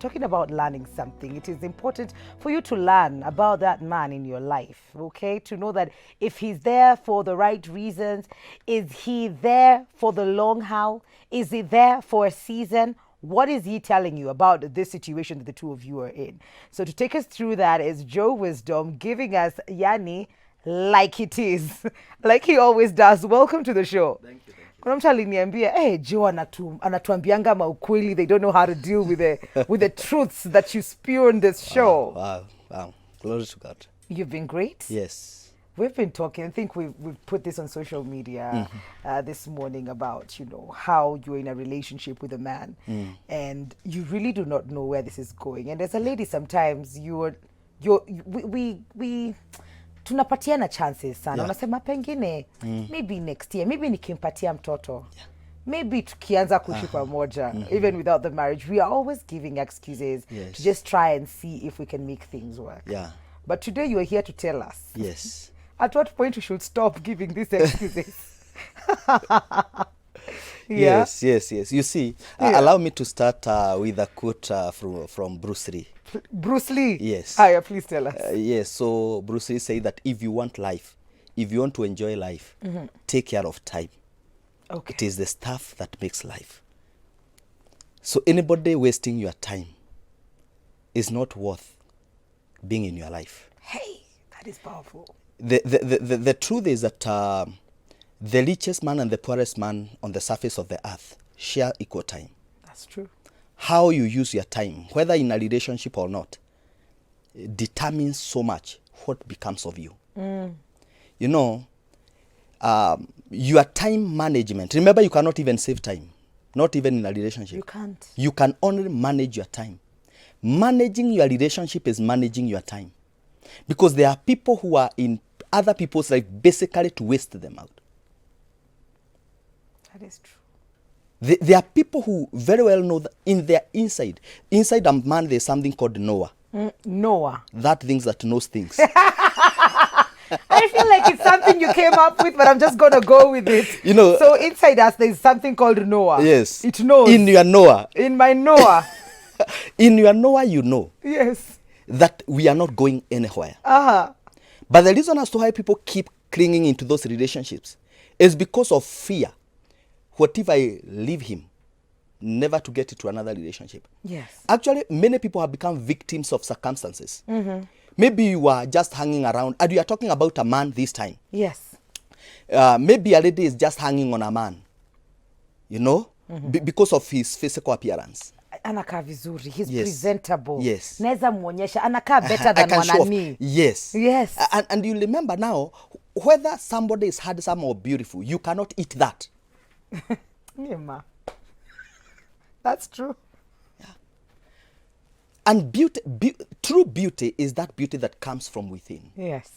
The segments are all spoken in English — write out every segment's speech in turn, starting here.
talking about learning something. It is important for you to learn about that man in your life, okay? To know that if he's there for the right reasons, is he there for the long haul? Is he there for a season? What is he telling you about this situation that the two of you are in? So to take us through that is Joe Wisdom giving us Yani like it is, like he always does. Welcome to the show. Thank you. Kuna mtu aliniambia, hey, Joe anatuambianga maukweli, they don't know how to deal with the truths that you spew on this show. Wow. Glory to God. You've been great. Yes. We've been talking, I think we've put this on social media this morning about, how you're in a relationship with a man and you really do not know where this is going. And as a lady, sometimes we tunapatiana chances sana. Unasema pengine, maybe next year, maybe nikimpatia mtoto. Maybe tukianza kuishi pamoja, even without the marriage. We are always giving excuses to just try and see if we can make things work. Yeah. But today you are here to tell us. Yes. At what point we should stop giving these excuses? Yes. You see, allow me to start with a quote from Bruce Lee. Bruce Lee? Yes. Aya, please tell us. Yes, so Bruce Lee said that if you want life, if you want to enjoy life, take care of time. Okay. It is the stuff that makes life. So anybody wasting your time is not worth being in your life. Hey, that is powerful. The truth is that the richest man and the poorest man on the surface of the earth share equal time. That's true. How you use your time, whether in a relationship or not, determines so much what becomes of you. Your time management. Remember, you cannot even save time, not even in a relationship. You can't. You can only manage your time. Managing your relationship is managing your time. Because there are people who are in other people's life basically to waste them out. That is true. There are people who very well know that in their inside a man, there's something called Noah. Noah. That things that knows things. I feel like it's something you came up with, but I'm just going to go with it. So inside us, there's something called Noah. Yes. It knows. In your Noah. In my Noah. In your Noah, you know. Yes. That we are not going anywhere. But the reason as to why people keep clinging into those relationships is because of fear. What if I leave him, never to get into another relationship? Yes. Actually, many people have become victims of circumstances. Maybe you are just hanging around, and you are talking about a man this time. Yes. Maybe a lady is just hanging on a man, because of his physical appearance. Anakaa vizuri. He's presentable. Yes. Neza muonyesha. Anakaa better than wanani. Yes. Yes. And you remember now, whether somebody is handsome or beautiful, you cannot eat that. Yeah. That's true. Yeah. And true beauty is that beauty that comes from within. Yes.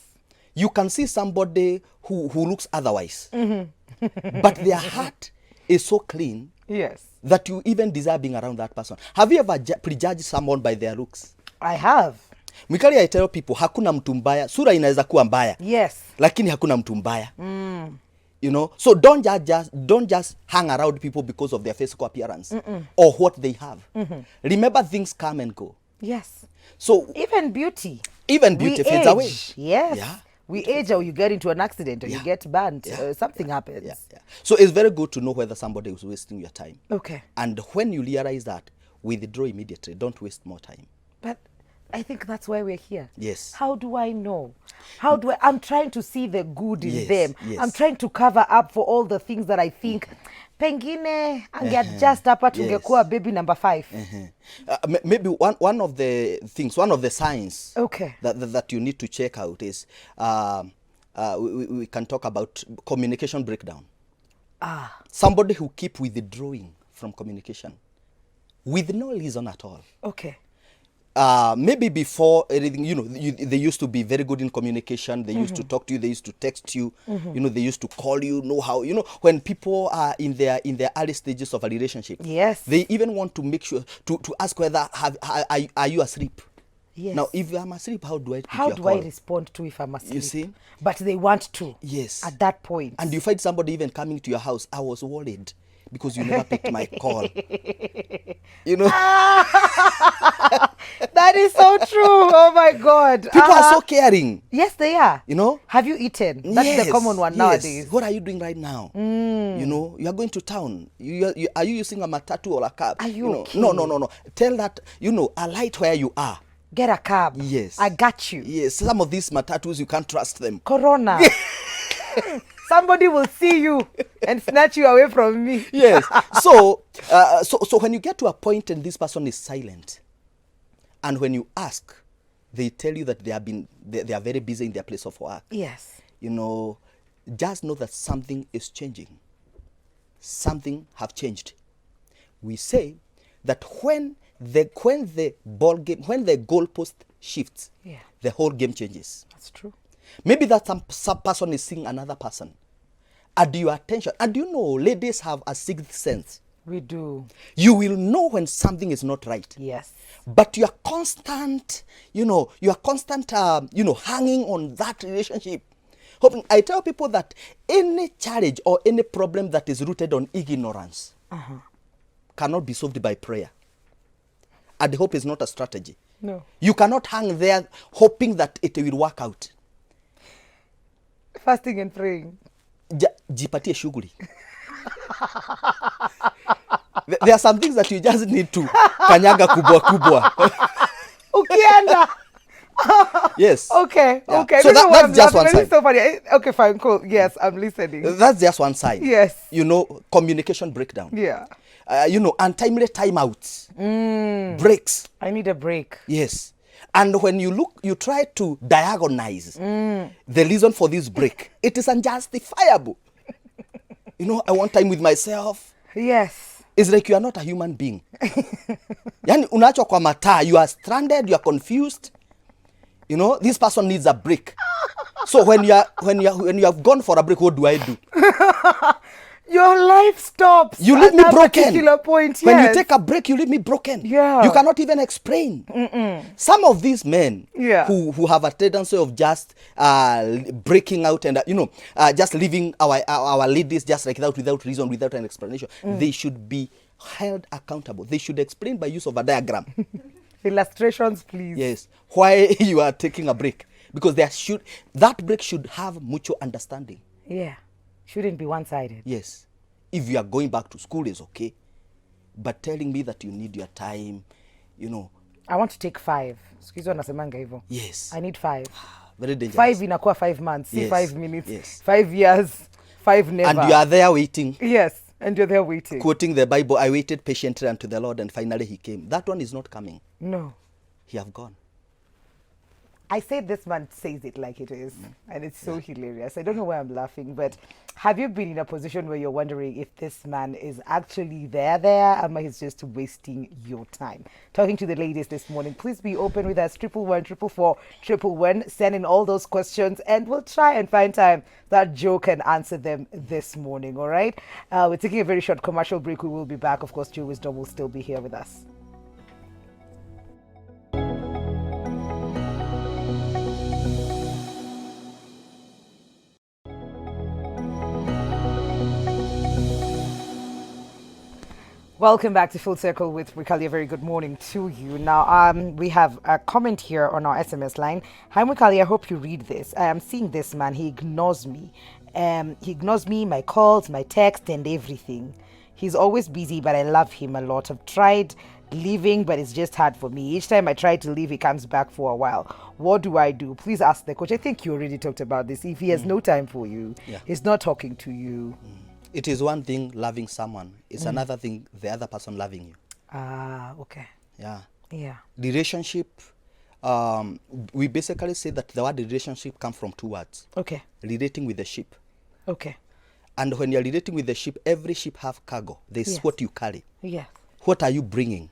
You can see somebody who looks otherwise, but their heart is so clean. Yes. That you even desire being around that person. Have you ever prejudged someone by their looks? I have. Mikali, I tell people, hakuna mtu mbaya. Sura inaweza kuwa mbaya. Yes. Lakini hakuna mtu mbaya. So don't just hang around people because of their physical appearance or what they have. Remember, things come and go. Yes. So even beauty fades away. Yes. Yeah. We age, or you get into an accident, or you get burnt, something happens. Yeah. So it's very good to know whether somebody is wasting your time. Okay. And when you realize that, withdraw immediately. Don't waste more time. But I think that's why we're here. Yes. How do I know? I'm trying to see the good in them. Yes. I'm trying to cover up for all the things that I think pengine angeadjust hapa tungekuwa baby number 5. Maybe one of the things, one of the signs that you need to check out is we can talk about communication breakdown. Somebody who keep withdrawing from communication with no reason at all. Okay. Maybe before anything, they used to be very good in communication. They used to talk to you. They used to text you. They used to call you. Know how, when people are in their early stages of a relationship. Yes. They even want to make sure to ask whether are you asleep. Yes. Now, if I'm asleep, how do I pick How your do call? I respond to if I'm asleep? You see? But they want to. Yes. At that point. And you find somebody even coming to your house. I was worried because you never picked my call. You know? That is so true. Oh my God. People are so caring. Yes, they are. You know? Have you eaten? That's the common one nowadays. What are you doing right now? You know, you are going to town. Are you using a matatu or a cab? Are you okay? No. Tell that, alight where you are. Get a cab. Yes. I got you. Yes. Some of these matatus, you can't trust them. Corona. Somebody will see you and snatch you away from me. Yes. So when you get to a point and this person is silent, and when you ask, they tell you that they are very busy in their place of work. Yes. Just know that something is changing. Something have changed. We say that when the goalpost shifts, the whole game changes. That's true. Maybe that some person is seeing another person. Add your attention. And ladies have a sixth sense. We do. You will know when something is not right. Yes. But you are constant, hanging on that relationship. I tell people that any challenge or any problem that is rooted on ignorance cannot be solved by prayer. And hope is not a strategy. No. You cannot hang there hoping that it will work out. Fasting and praying. Jipatie shughuli. There are some things that you just need to kanyaga kubwa. Ukienda. Yes. Okay. Yeah. Okay. So that's just one side. So funny. Okay, fine, cool. Yes, I'm listening. That's just one side. Yes. Communication breakdown. Yeah. Untimely timeouts. Breaks. I need a break. Yes. And when you try to diagnose the reason for this break, it is unjustifiable. I want time with myself. Yes. It's like you are not a human being. Yani unaachwa kwa mataa, you are stranded, you are confused. This person needs a break. So when you have gone for a break, what do I do? Your life stops. You leave me broken. Particular point, When you take a break, you leave me broken. Yeah. You cannot even explain. Some of these men who have a tendency of just breaking out and just leaving our ladies just like that without reason, without an explanation, they should be held accountable. They should explain by use of a diagram. Illustrations, please. Yes. Why you are taking a break? Because that break should have mutual understanding. Yeah. Shouldn't be one-sided. Yes. If you are going back to school, is okay. But telling me that you need your time, I want to take 5. Excuse me, yes. I need 5. Very dangerous. 5 inakuwa 5 months, yes. 5 minutes, yes. 5 years, 5 never. And you are there waiting. Yes, and you're there waiting. Quoting the Bible, I waited patiently unto the Lord and finally he came. That one is not coming. No. He have gone. I said this man says it like it is, and it's so hilarious. I don't know why I'm laughing, but have you been in a position where you're wondering if this man is actually there, or he's just wasting your time? Talking to the ladies this morning, please be open with us, 111-444-111. Send in all those questions, and we'll try and find time that Joe can answer them this morning, all right? We're taking a very short commercial break. We will be back. Of course, Joe Wisdom will still be here with us. Welcome back to Full Circle with Mwikali. Very good morning to you. Now, we have a comment here on our SMS line. Hi, Mwikali. I hope you read this. I am seeing this man. He ignores me. He ignores me, my calls, my text, and everything. He's always busy, but I love him a lot. I've tried leaving, but it's just hard for me. Each time I try to leave, he comes back for a while. What do I do? Please ask the coach. I think you already talked about this. If he has no time for you, he's not talking to you. It is one thing loving someone. It's another thing the other person loving you. Ah, okay. Yeah. Yeah. Relationship, we basically say that the word relationship comes from 2 words. Okay. Relating with the ship. Okay. And when you're relating with the ship, every ship have cargo. There's what you carry. Yeah. What are you bringing?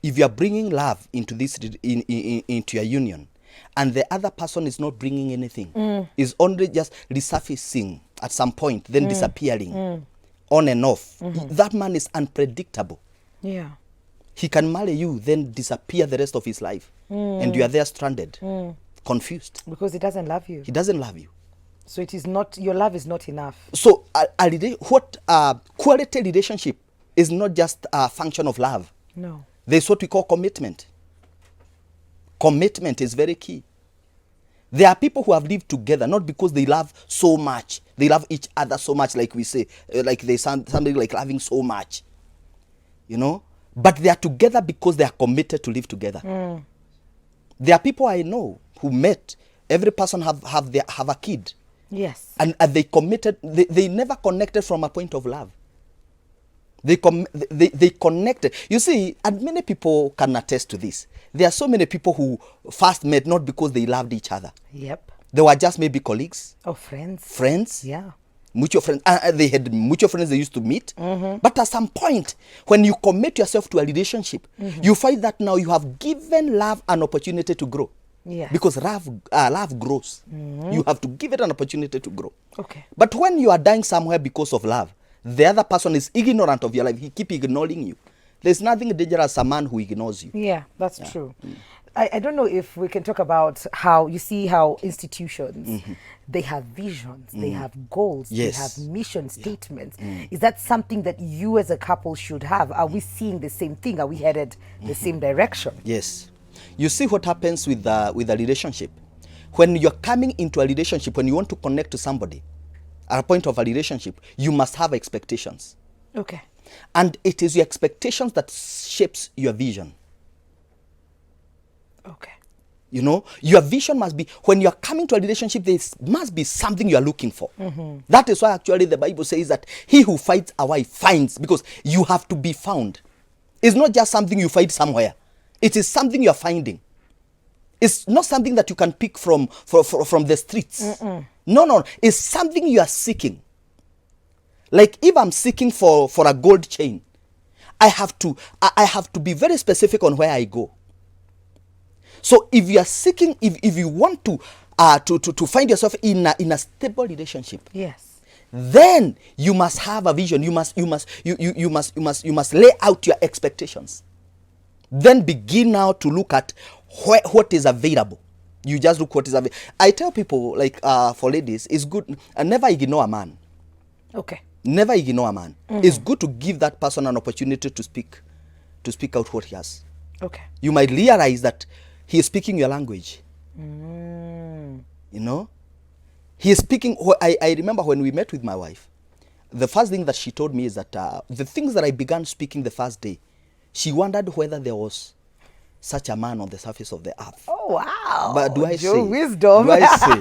If you are bringing love into this into your union, and the other person is not bringing anything, is only just resurfacing at some point, then disappearing on and off, that man is unpredictable. Yeah. He can marry you, then disappear the rest of his life. and you are there stranded, confused. Because he doesn't love you. He doesn't love you. So it is not, your love is not enough. So quality relationship is not just a function of love. No. There's what we call commitment. Commitment is very key. There are people who have lived together not because they love so much. They love each other so much, like we say, like they sound something like loving so much, you know. But they are together because they are committed to live together. There are people I know who met. Every person have a kid. Yes. And they committed. They never connected from a point of love. They connected. You see, and many people can attest to this. There are so many people who first met not because they loved each other. Yep. They were just maybe colleagues. Oh, friends. Friends. Yeah. Mutual friends. They had mutual friends they used to meet. But at some point, when you commit yourself to a relationship, you find that now you have given love an opportunity to grow. Yeah. Because love grows. You have to give it an opportunity to grow. Okay. But when you are dying somewhere because of love, the other person is ignorant of your life. He keep ignoring you. There's nothing dangerous as a man who ignores you. Yeah, that's true. I don't know if we can talk about how you see how institutions, they have visions, they have goals, Yes. they have mission statements. Is that something that you as a couple should have? Are we seeing the same thing? Are we headed the same direction? Yes. You see what happens with a relationship. When you're coming into a relationship, when you want to connect to somebody, at a point of a relationship, you must have expectations. Okay. And it is your expectations that shapes your vision. Okay. You know, your vision must be, when you're coming to a relationship, there must be something you're looking for. That is why actually the Bible says that he who finds a wife finds, because you have to be found. It's not just something you find somewhere. It is something you're finding. It's not something that you can pick from the streets. No. It's something you are seeking. Like if I'm seeking for a gold chain, I have to be very specific on where I go. So if you are seeking, if you want to find yourself in a stable relationship, yes, then you must have a vision. You must lay out your expectations. Then begin now to look at what is available. You just look what is available. I tell people, like for ladies, it's good, never ignore a man. Okay. Never ignore a man. It's good to give that person an opportunity to speak out what he has. Okay. You might realize that he is speaking your language. You know, he is speaking. I remember when we met with my wife, the first thing that she told me is that the things that I began speaking the first day, she wondered whether there was such a man on the surface of the earth. Oh, wow. But do I Your say? wisdom. Do I say?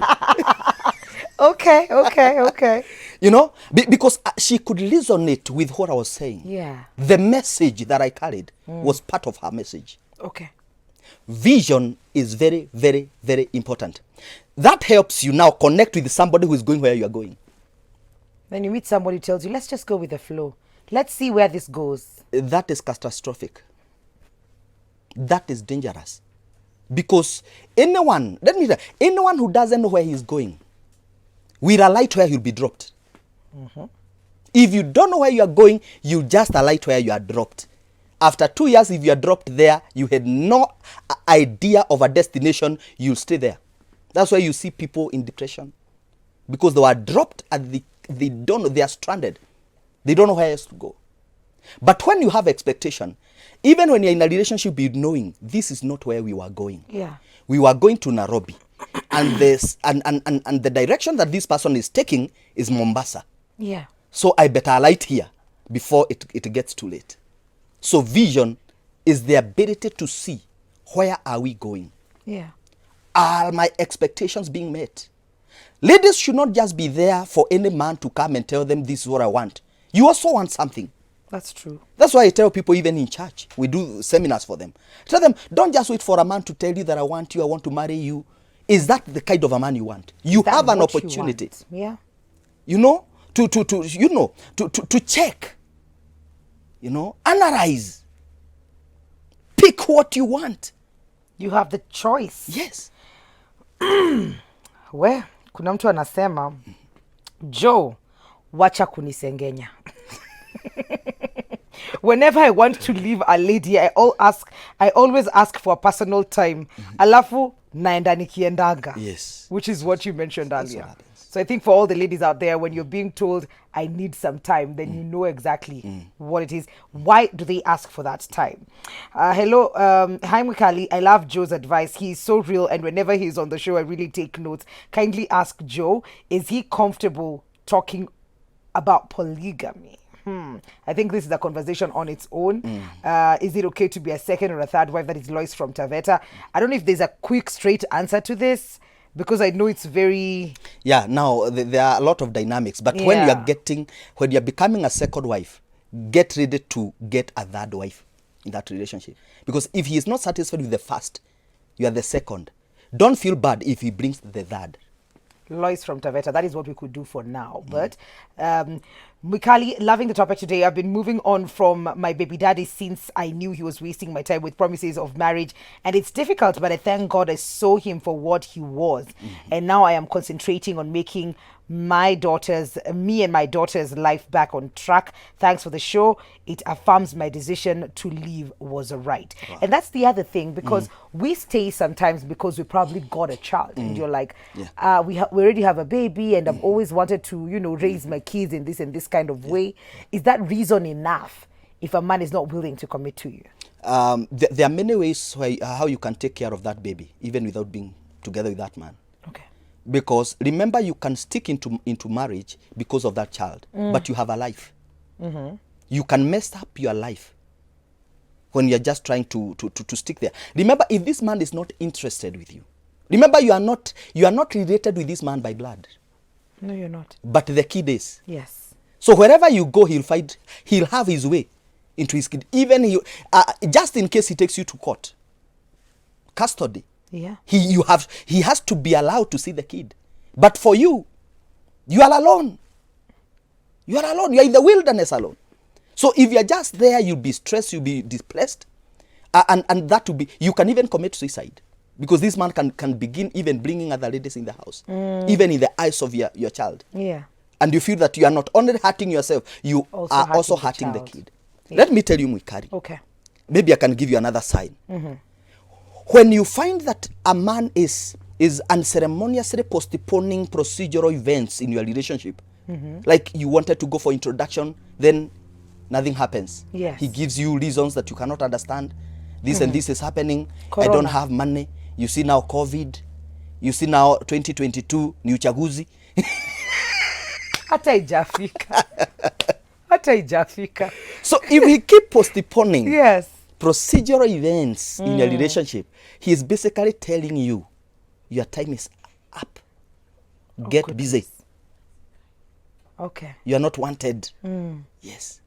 Okay. You know, because she could resonate with what I was saying. Yeah. The message that I carried was part of her message. Okay. Vision is very, very, very important. That helps you now connect with somebody who is going where you are going. When you meet somebody who tells you, let's just go with the flow. Let's see where this goes. That is catastrophic. That is dangerous. Because anyone who doesn't know where he's going will alight where he'll be dropped. If you don't know where you are going, you just alight where you are dropped. After 2 years, if you are dropped there, you had no idea of a destination, you'll stay there. That's why you see people in depression. Because they were dropped and they don't know, they are stranded. They don't know where else to go. But when you have expectation, even when you're in a relationship, you're knowing this is not where we were going. Yeah. We were going to Nairobi. And the direction that this person is taking is Mombasa. Yeah. So I better alight here before it gets too late. So vision is the ability to see, where are we going? Yeah. Are my expectations being met? Ladies should not just be there for any man to come and tell them this is what I want. You also want something. That's true. That's why I tell people, even in church, we do seminars for them. Tell them, don't just wait for a man to tell you that I want to marry you. Is that the kind of a man you want? You have an opportunity. Yeah. You know, to check. You know, analyze. Pick what you want. You have the choice. Yes. We, kuna mtu anasema, Joe, wacha kunisengenya. whenever I want to leave a lady, I always ask for personal time. Alafu naenda nikiendaga. Yes. Which is what you mentioned earlier. What so I think for all the ladies out there, when you're being told, I need some time, then you know exactly what it is. Why do they ask for that time? Hello, hi Mukali. I love Joe's advice. He's so real, and whenever he's on the show, I really take notes. Kindly ask Joe, is he comfortable talking about polygamy? I think this is a conversation on its own. Is it okay to be a second or a third wife? That is Lois from Taveta. I don't know if there's a quick, straight answer to this, because I know it's very... Yeah, now there are a lot of dynamics. But when you're becoming a second wife, get ready to get a third wife in that relationship. Because if he is not satisfied with the first, you are the second. Don't feel bad if he brings the third. Lois from Taveta, that is what we could do for now. But Mikali, loving the topic today. I've been moving on from my baby daddy since I knew he was wasting my time with promises of marriage, and it's difficult, but I thank God I saw him for what he was. And now I am concentrating on making me and my daughter's life back on track. Thanks for the show. It affirms my decision to leave was right. Wow. And that's the other thing, because we stay sometimes because we probably got a child, and you're like, we already have a baby, and I've always wanted to, raise my kids in this and this kind of way. Is that reason enough if a man is not willing to commit to you? There are many ways how you can take care of that baby, even without being together with that man. Okay. Because remember, you can stick into marriage because of that child, but you have a life. You can mess up your life when you're just trying to stick there. Remember, if this man is not interested with you, remember, you are not related with this man by blood. No, you're not. But the kid is. Yes. So wherever you go, he'll have his way into his kid. Even just in case he takes you to court, custody. Yeah. He has to be allowed to see the kid. But for you, you are alone. You are alone. You are in the wilderness alone. So if you're just there, you'll be stressed, you'll be displaced. And that will be, you can even commit suicide. Because this man can begin even bringing other ladies in the house. Even in the eyes of your child. Yeah. And you feel that you are not only hurting yourself, you are also hurting the kid. Yeah. Let me tell you, Mwikari. Okay. Maybe I can give you another sign. When you find that a man is unceremoniously postponing procedural events in your relationship, like you wanted to go for introduction, then nothing happens. Yes. He gives you reasons that you cannot understand. This and this is happening. Corona. I don't have money. You see now COVID. You see now 2022, ni uchaguzi. Hata haijafika. So if he keep postponing yes, procedural events in your relationship, he is basically telling you your time is up. Get busy. Okay. You are not wanted. Yes.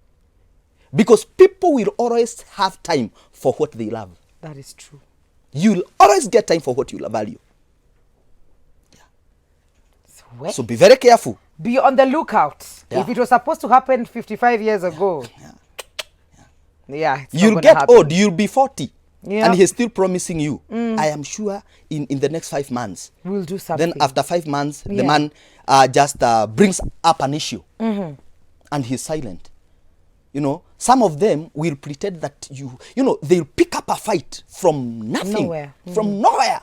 Because people will always have time for what they love. That is true. You'll always get time for what you value. Yeah. So be very careful. Be on the lookout. Yeah. If it was supposed to happen 55 years ago. Yeah. You'll get old. You'll be 40. Yeah. And he's still promising you. I am sure in the next 5 months. We'll do something. Then after 5 months, the man just brings up an issue. And he's silent. Some of them will pretend that they'll pick up a fight from nothing. Nowhere. From nowhere.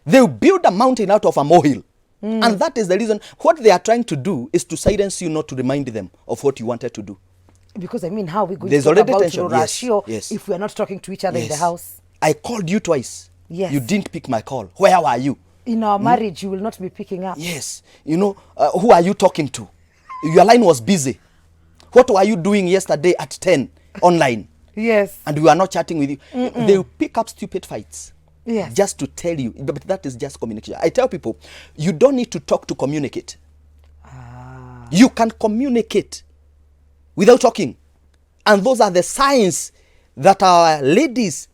They'll build a mountain out of a molehill. And that is the reason. What they are trying to do is to silence you, not to remind them of what you wanted to do. Because how are we going There's to talk already about tension. Yes. if we are not talking to each other in the house? I called you twice. Yes. You didn't pick my call. Where were you? In our marriage, you will not be picking up. Yes. Who are you talking to? Your line was busy. What were you doing yesterday at 10 online? Yes. And we are not chatting with you. They will pick up stupid fights. Yes. Just to tell you. But that is just communication. I tell people, you don't need to talk to communicate. You can communicate without talking. And those are the signs that our ladies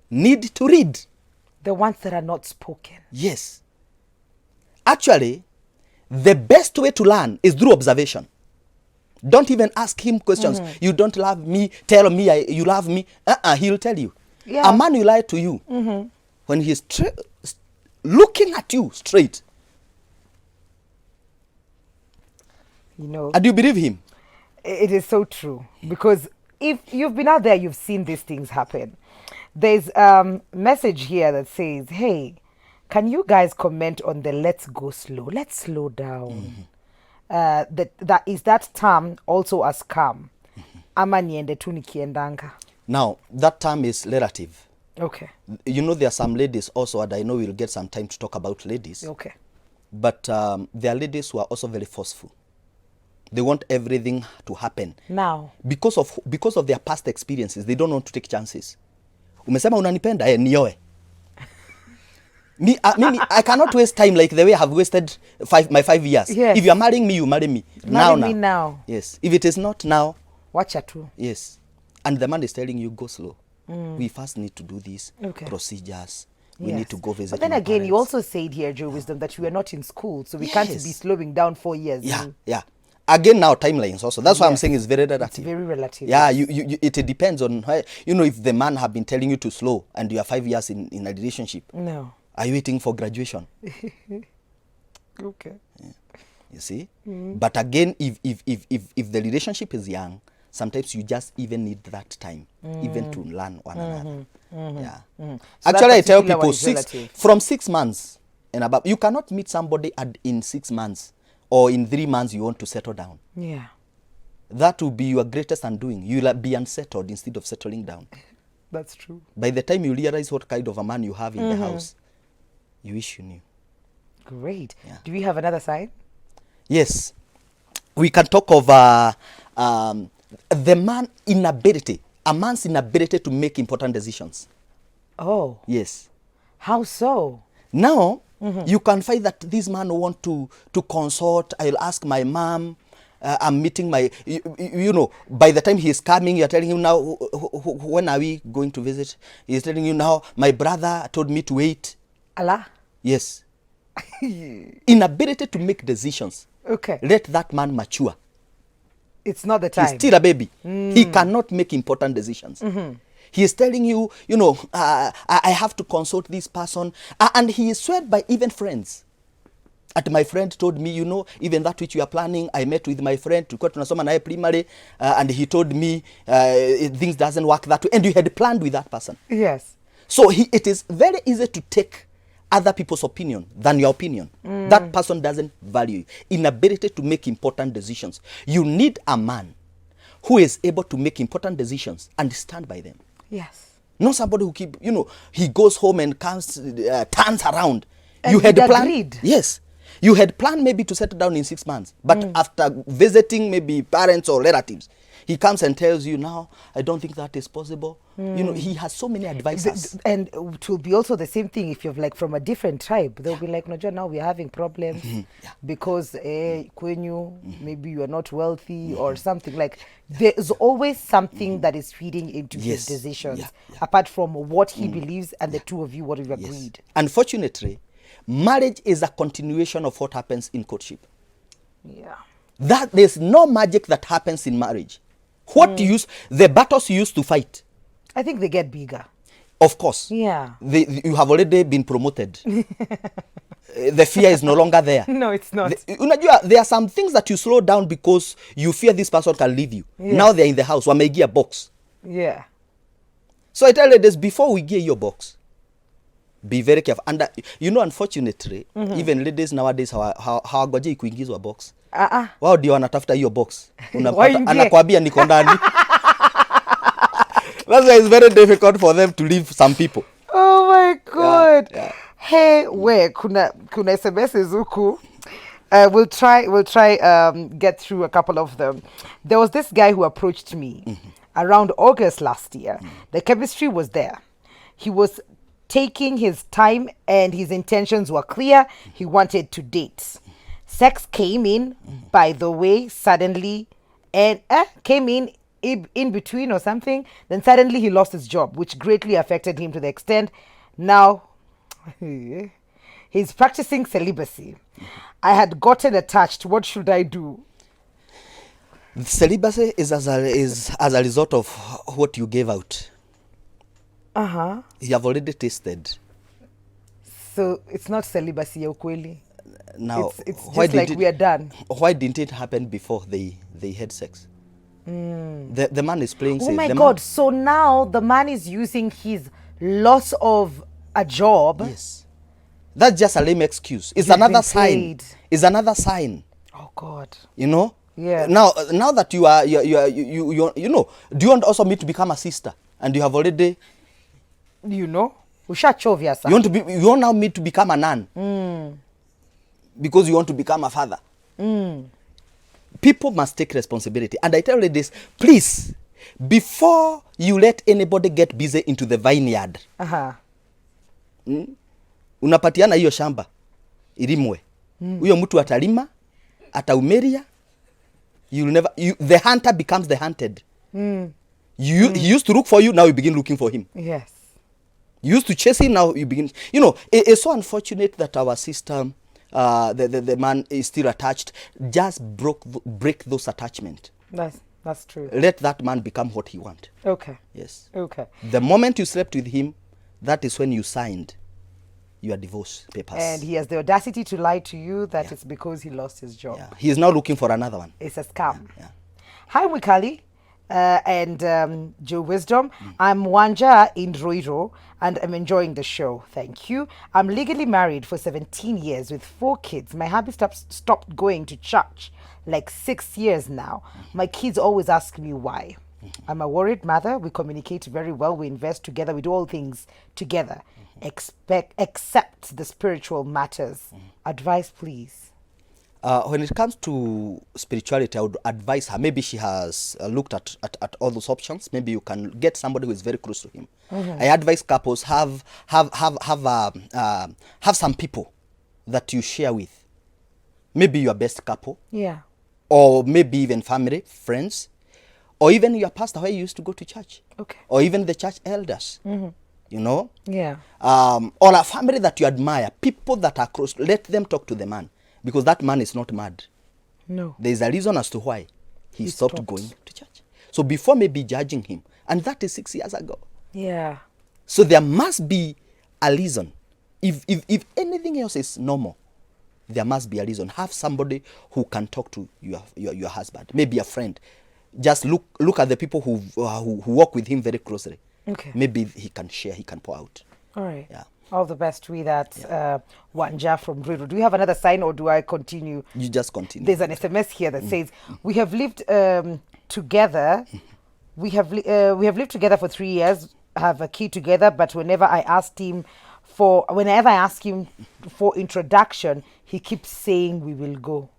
need to read. The ones that are not spoken. Yes. Actually, the best way to learn is through observation. Don't even ask him questions. You don't love me. Tell me you love me. He'll tell you. Yeah. A man will lie to you when he's looking at you straight. And do you believe him? It is so true. Because if you've been out there, you've seen these things happen. There's message here that says, hey, can you guys comment on the let's go slow? Let's slow down. That term also as calm. Ama niende tu nikiendanga. Now, that term is relative. Okay. You know, there are some ladies also, and I know we'll get some time to talk about ladies. Okay. But there are ladies who are also very forceful. They want everything to happen. Now. Because of their past experiences, they don't want to take chances. Umesema unanipenda, nioe. I cannot waste time like the way I have wasted my 5 years. Yes. If you are marrying me, you marry me. Marry me now. Yes. If it is not now. Watch out too. Yes. And the man is telling you, go slow. We first need to do these procedures. We need to go visit. But then again, you also said here, Joe Wisdom, that you are not in school, so we can't be slowing down 4 years. Yeah. Again, now timelines also. That's why I'm saying it's very relative. It's very relative. Yeah, it depends on how, if the man have been telling you to slow and you are 5 years in a relationship. No. Are you waiting for graduation? Okay. Yeah. You see? But again, if the relationship is young, sometimes you just even need that time, even to learn one another. Yeah. So actually, I tell people from 6 months and above, you cannot meet somebody in 6 months or in 3 months you want to settle down. Yeah. That will be your greatest undoing. You'll be unsettled instead of settling down. That's true. By the time you realize what kind of a man you have in the house, you wish you knew. Great. Yeah. Do we have another side? Yes. We can talk of the man's inability to make important decisions. Oh. Yes. How so? Now, you can find that this man want to consult. I'll ask my mom. I'm meeting my, by the time he's coming, you're telling him now, when are we going to visit? He's telling you now, my brother told me to wait. Allah? Yes. Inability to make decisions. Okay. Let that man mature. It's not the time. He's still a baby. He cannot make important decisions. He is telling you, I have to consult this person. And he is swayed by even friends. And my friend told me, even that which you are planning, I met with my friend to go to Nasoma primary, and he told me things doesn't work that way. And you had planned with that person. Yes. So it is very easy to take other people's opinion than your opinion. That person doesn't value you. Inability to make important decisions. You need a man who is able to make important decisions and stand by them. Yes. Not somebody who he goes home and comes, turns around. And you had planned. Yes. You had planned maybe to settle down in 6 months. But after visiting maybe parents or relatives, he comes and tells you, now, I don't think that is possible. He has so many advisors. And it will be also the same thing if you're like from a different tribe. They'll be like, no, John, now we're having problems because maybe you are not wealthy or something. Like, there's always something that is feeding into his decisions, apart from what he believes and the two of you, what you've agreed. Unfortunately, marriage is a continuation of what happens in courtship. Yeah. That there's no magic that happens in marriage. The battles you used to fight, I think they get bigger. Of course. Yeah. You have already been promoted. The fear is no longer there. No, it's not. There are some things that you slow down because you fear this person can leave you. Yes. Now they're in the house. Wamei gear box. Yeah. So I tell ladies, before we gear your box, be very careful. And unfortunately, even ladies nowadays hawagoje kuingizwa box. Wao ndio wanatafuta hiyo box. Anakuambia niko ndani. That's why it's very difficult for them to leave some people. Oh my God. Yeah. Hey, kuna SMS huku. We'll try get through a couple of them. There was this guy who approached me around August last year. The chemistry was there. He was taking his time and his intentions were clear. He wanted to date. Sex came in, by the way, suddenly, and came in between or something. Then suddenly he lost his job, which greatly affected him to the extent now he's practicing celibacy. I had gotten attached. What should I do? Celibacy is as a result of what you gave out. You have already tasted. So it's not celibacy, ukweli. Now, it's just like we are done. Why didn't it happen before they had sex? The man is playing safe. Oh my God. So now the man is using his loss of a job. Yes. That's just a lame excuse. It's another sign. It's another sign. Oh God. You know? Yeah. Now that you are, you know, do you want also me to become a sister? And you have already, you know, ushachovya sana. You want now me to become a nun because you want to become a father. People must take responsibility. And I tell you this, please, before you let anybody get busy into the vineyard, unapatiana hiyo shamba ilimwe. Huyo mtu atalima, ataumeria. The hunter becomes the hunted. He used to look for you, now you begin looking for him. Yes. You used to chase him, now you begin. You know, it's so unfortunate that our system, the man is still attached. Just break those attachments. That's true. Let that man become what he wants. Okay. Yes. Okay. The moment you slept with him, that is when you signed your divorce papers. And he has the audacity to lie to you that it's because he lost his job. Yeah. He is now looking for another one. It's a scam. Yeah. Hi, Wikali and Joe Wisdom. I'm Wanja in Roiro and I'm enjoying the show. Thank you. I'm legally married for 17 years with 4 kids. My hubby stopped going to church like 6 years now. My kids always ask me why. I'm a worried mother. We communicate very well. We invest together. We do all things together. Except the spiritual matters. Advice, please. When it comes to spirituality, I would advise her. Maybe she has looked at all those options. Maybe you can get somebody who is very close to him. I advise couples have some people that you share with. Maybe your best couple. Yeah. Or maybe even family, friends, or even your pastor where you used to go to church. Okay. Or even the church elders. You know? Yeah. Or a family that you admire, people that are close, let them talk to the man. Because that man is not mad. No. There's a reason as to why he stopped going to church. So before maybe judging him, and that is 6 years ago. Yeah. So there must be a reason. If anything else is normal, there must be a reason. Have somebody who can talk to your husband, maybe a friend. Just look at the people who work with him very closely. Okay. Maybe he can share, he can pour out. All right. Yeah. All the best with that, Wanja from Riru. Do you have another sign or do I continue? You just continue. There's an SMS here that says, we have lived together. We have lived together for 3 years, have a kid together, but whenever I ask him for introduction, he keeps saying we will go.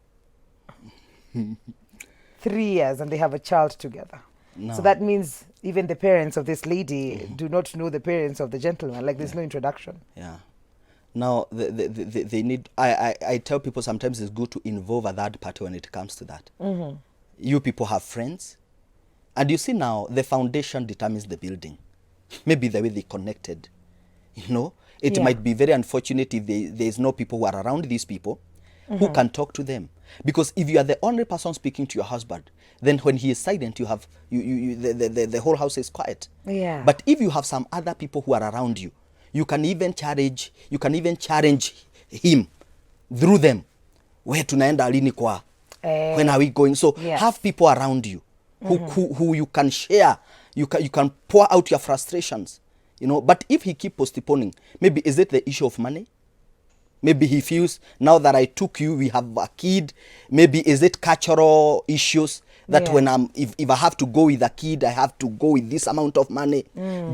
3 years and they have a child together. No. So that means even the parents of this lady do not know the parents of the gentleman. Like there's no introduction. Yeah. Now they need. I tell people sometimes it's good to involve a third party when it comes to that. You people have friends, and you see now the foundation determines the building. Maybe the way they connected. You know, it might be very unfortunate if there's no people who are around these people who can talk to them. Because if you are the only person speaking to your husband, then when he is silent, you have the whole house is quiet. Yeah. But if you have some other people who are around you, you can even challenge him through them. Where tunaenda lini kwa? When are we going? So have people around you who you can share, you can pour out your frustrations. You know, but if he keep postponing, maybe is it the issue of money? Maybe he feels, now that I took you, we have a kid. Maybe is it cultural issues that when if I have to go with a kid, I have to go with this amount of money.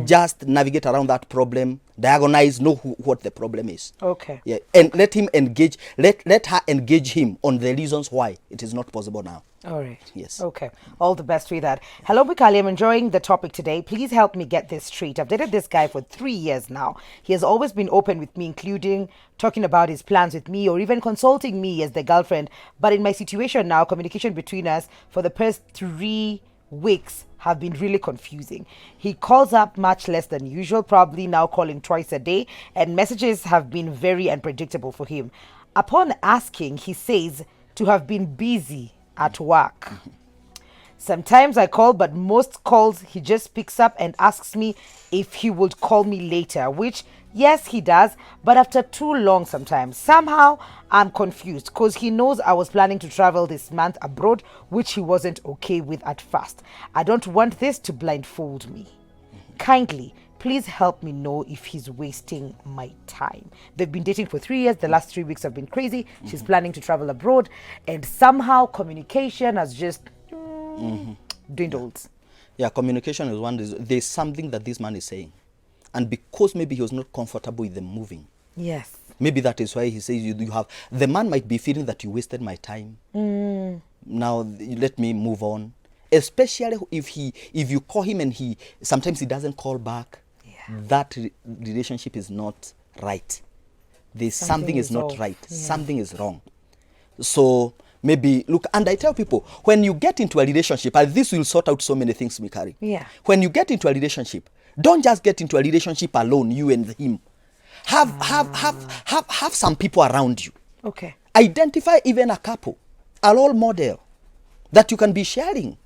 Just navigate around that problem, diagnose, know what the problem is. Okay. Yeah, and let him engage. Let her engage him on the reasons why it is not possible now. All right. Yes. Okay. All the best with that. Hello, Mikali. I'm enjoying the topic today. Please help me get this straight. I've dated this guy for 3 years now. He has always been open with me, including talking about his plans with me or even consulting me as the girlfriend. But in my situation now, communication between us for the past 3 weeks have been really confusing. He calls up much less than usual, probably now calling twice a day, and messages have been very unpredictable for him. Upon asking, he says to have been busy at work. Sometimes I call, but most calls he just picks up and asks me if he would call me later, which Yes, he does, but after too long sometimes. Somehow, I'm confused because he knows I was planning to travel this month abroad, which he wasn't okay with at first. I don't want this to blindfold me. Kindly, please help me know if he's wasting my time. They've been dating for 3 years. The last 3 weeks have been crazy. She's planning to travel abroad, and somehow communication has just dwindled. Yeah, communication is one. There's something that this man is saying. And because maybe he was not comfortable with them moving. Yes. Maybe that is why he says you have, the man might be feeling that you wasted my time. Now let me move on. Especially if you call him and sometimes he doesn't call back. Yeah. That relationship is not right. There's something is not right. Yeah. Something is wrong. So maybe look, and I tell people, when you get into a relationship, and this will sort out so many things, Mikari. Yeah. When you get into a relationship, don't just get into a relationship alone, you and him. Have some people around you. Okay. Identify even a couple, a role model that you can be sharing,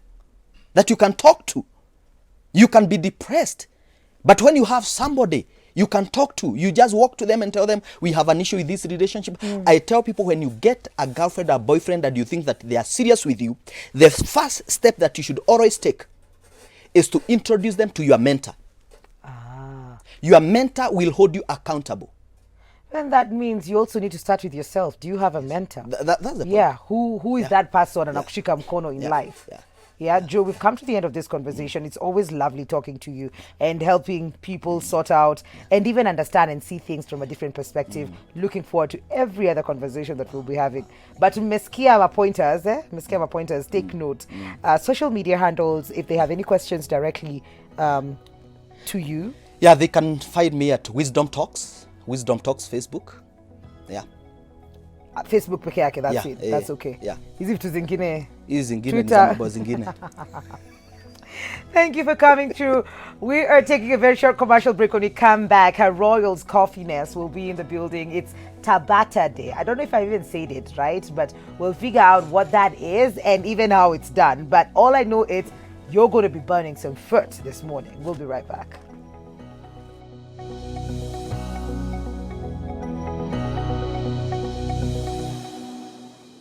that you can talk to. You can be depressed, but when you have somebody you can talk to, you just walk to them and tell them, we have an issue with this relationship. I tell people, when you get a girlfriend or boyfriend and you think that they are serious with you, the first step that you should always take is to introduce them to your mentor. Your mentor will hold you accountable. And that means you also need to start with yourself. Do you have a mentor? That's the point. Yeah, who is that person and akushika mkono in life? Yeah, Joe, we've come to the end of this conversation. It's always lovely talking to you and helping people sort out and even understand and see things from a different perspective. Looking forward to every other conversation that we'll be having. But meskia pointers, take note. Social media handles, if they have any questions directly to you. Yeah, they can find me at Wisdom Talks Facebook. Yeah. Facebook peke yake, that's it. That's okay. Yeah. Hizi vitu zingine. Hizi zingine ni mambo zingine. Thank you for coming through. We are taking a very short commercial break. When we come back, her Royals Coffeeness will be in the building. It's Tabata Day. I don't know if I even said it right, but we'll figure out what that is and even how it's done. But all I know is you're going to be burning some foot this morning. We'll be right back.